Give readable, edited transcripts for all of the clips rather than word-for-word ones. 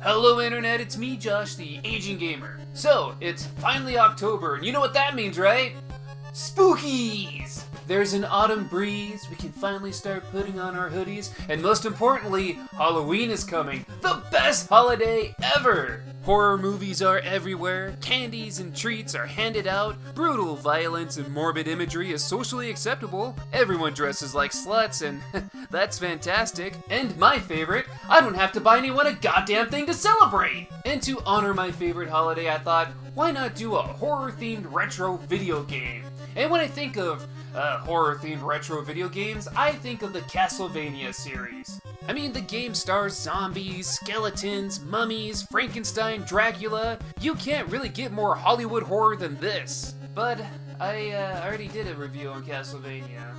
Hello Internet, it's me Josh, the Aging Gamer. So, it's finally October, and you know what that means, right? Spookies! There's an autumn breeze, we can finally start putting on our hoodies, and most importantly, Halloween is coming, the best holiday ever! Horror movies are everywhere, candies and treats are handed out, brutal violence and morbid imagery is socially acceptable, everyone dresses like sluts, and that's fantastic. And my favorite, I don't have to buy anyone a goddamn thing to celebrate! And to honor my favorite holiday, I thought, why not do a horror-themed retro video game? And when I think of horror-themed retro video games, I think of the Castlevania series. I mean, the game stars zombies, skeletons, mummies, Frankenstein, Dracula. You can't really get more Hollywood horror than this. But I already did a review on Castlevania.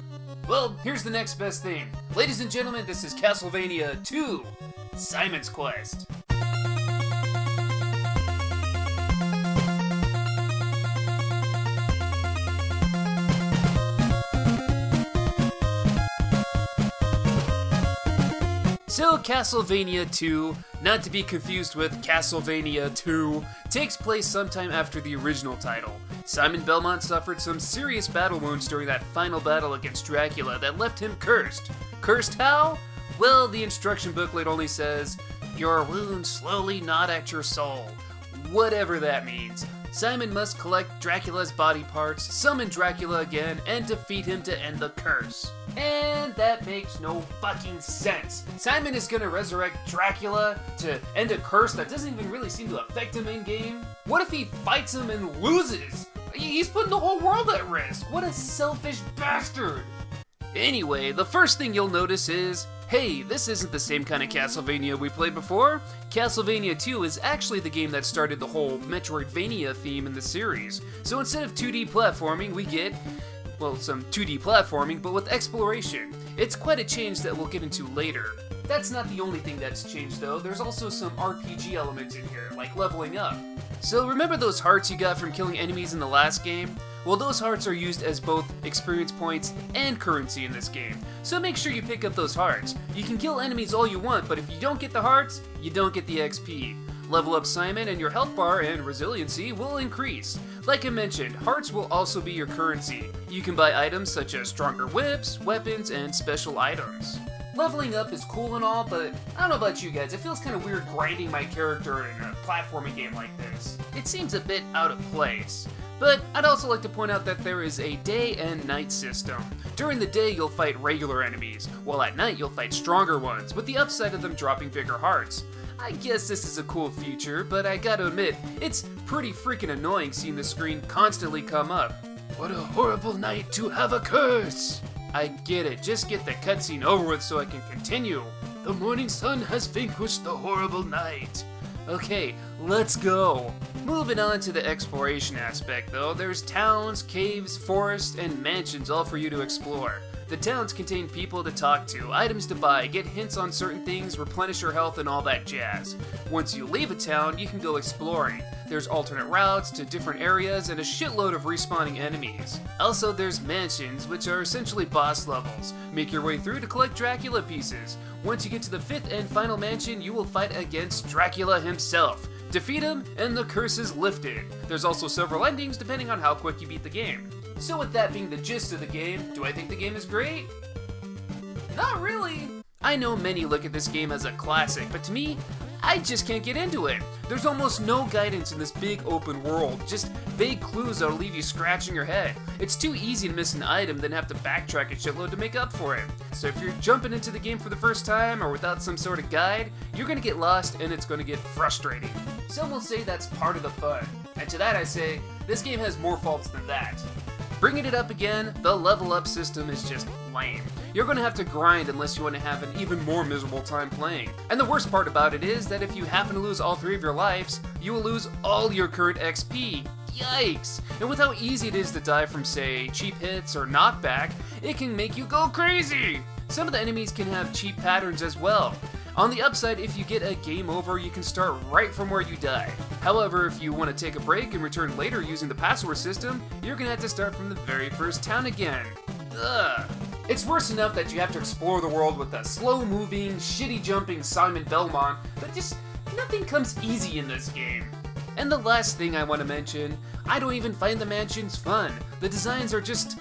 Well, here's the next best thing. Ladies and gentlemen, this is Castlevania II, Simon's Quest. So Castlevania II, not to be confused with Castlevania II, takes place sometime after the original title. Simon Belmont suffered some serious battle wounds during that final battle against Dracula that left him cursed. Cursed how? Well, the instruction booklet only says, "Your wounds slowly gnawed at your soul." Whatever that means. Simon must collect Dracula's body parts, summon Dracula again, and defeat him to end the curse. And that makes no fucking sense. Simon is gonna resurrect Dracula to end a curse that doesn't even really seem to affect him in-game? What if he fights him and loses? He's putting the whole world at risk. What a selfish bastard. Anyway, the first thing you'll notice is, hey, this isn't the same kind of Castlevania we played before. Castlevania II is actually the game that started the whole Metroidvania theme in the series. So instead of 2D platforming, we get, well, some 2D platforming, but with exploration. It's quite a change that we'll get into later. That's not the only thing that's changed though, there's also some RPG elements in here, like leveling up. So remember those hearts you got from killing enemies in the last game? Well, those hearts are used as both experience points and currency in this game, so make sure you pick up those hearts. You can kill enemies all you want, but if you don't get the hearts, you don't get the XP. Level up Simon and your health bar and resiliency will increase. Like I mentioned, hearts will also be your currency. You can buy items such as stronger whips, weapons, and special items. Leveling up is cool and all, but I don't know about you guys, it feels kind of weird grinding my character in a platforming game like this. It seems a bit out of place. But I'd also like to point out that there is a day and night system. During the day you'll fight regular enemies, while at night you'll fight stronger ones, with the upside of them dropping bigger hearts. I guess this is a cool feature, but I gotta admit, it's pretty freaking annoying seeing the screen constantly come up. What a horrible night to have a curse! I get it, just get the cutscene over with so I can continue. The morning sun has vanquished the horrible night. Okay, let's go. Moving on to the exploration aspect though, there's towns, caves, forests, and mansions all for you to explore. The towns contain people to talk to, items to buy, get hints on certain things, replenish your health, and all that jazz. Once you leave a town, you can go exploring. There's alternate routes to different areas and a shitload of respawning enemies. Also, there's mansions, which are essentially boss levels. Make your way through to collect Dracula pieces. Once you get to the 5th and final mansion, you will fight against Dracula himself. Defeat him, and the curse is lifted. There's also several endings depending on how quick you beat the game. So with that being the gist of the game, do I think the game is great? Not really. I know many look at this game as a classic, but to me, I just can't get into it. There's almost no guidance in this big open world, just vague clues that'll leave you scratching your head. It's too easy to miss an item than have to backtrack a shitload to make up for it. So if you're jumping into the game for the first time or without some sort of guide, you're gonna get lost and it's gonna get frustrating. Some will say that's part of the fun, and to that I say, this game has more faults than that. Bringing it up again, the level up system is just lame. You're gonna have to grind unless you want to have an even more miserable time playing. And the worst part about it is that if you happen to lose all 3 of your lives, you will lose all your current XP. Yikes! And with how easy it is to die from, say, cheap hits or knockback, it can make you go crazy! Some of the enemies can have cheap patterns as well. On the upside, if you get a game over, you can start right from where you die. However, if you want to take a break and return later using the password system, you're gonna have to start from the very first town again. Ugh. It's worse enough that you have to explore the world with a slow-moving, shitty-jumping Simon Belmont, but just nothing comes easy in this game. And the last thing I want to mention, I don't even find the mansions fun. The designs are just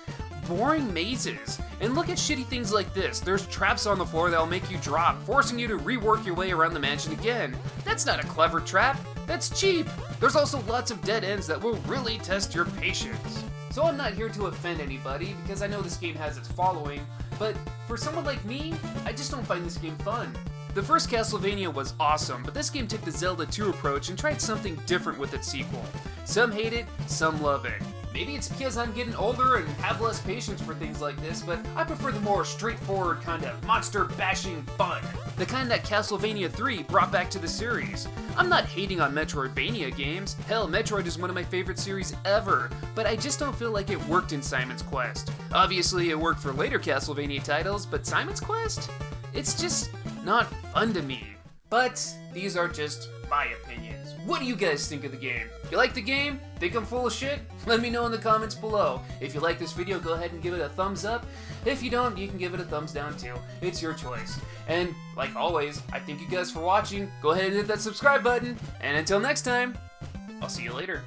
boring mazes. And look at shitty things like this. There's traps on the floor that'll make you drop, forcing you to rework your way around the mansion again. That's not a clever trap, that's cheap. There's also lots of dead ends that will really test your patience. So I'm not here to offend anybody, because I know this game has its following, but for someone like me, I just don't find this game fun. The first Castlevania was awesome, but this game took the Zelda 2 approach and tried something different with its sequel. Some hate it, some love it. Maybe it's because I'm getting older and have less patience for things like this, but I prefer the more straightforward kind of monster-bashing fun. The kind that Castlevania 3 brought back to the series. I'm not hating on Metroidvania games. Hell, Metroid is one of my favorite series ever, but I just don't feel like it worked in Simon's Quest. Obviously, it worked for later Castlevania titles, but Simon's Quest? It's just not fun to me. But these are just my opinions. What do you guys think of the game? You like the game? Think I'm full of shit? Let me know in the comments below. If you like this video, go ahead and give it a thumbs up. If you don't, you can give it a thumbs down too. It's your choice. And like always, I thank you guys for watching. Go ahead and hit that subscribe button. And until next time, I'll see you later.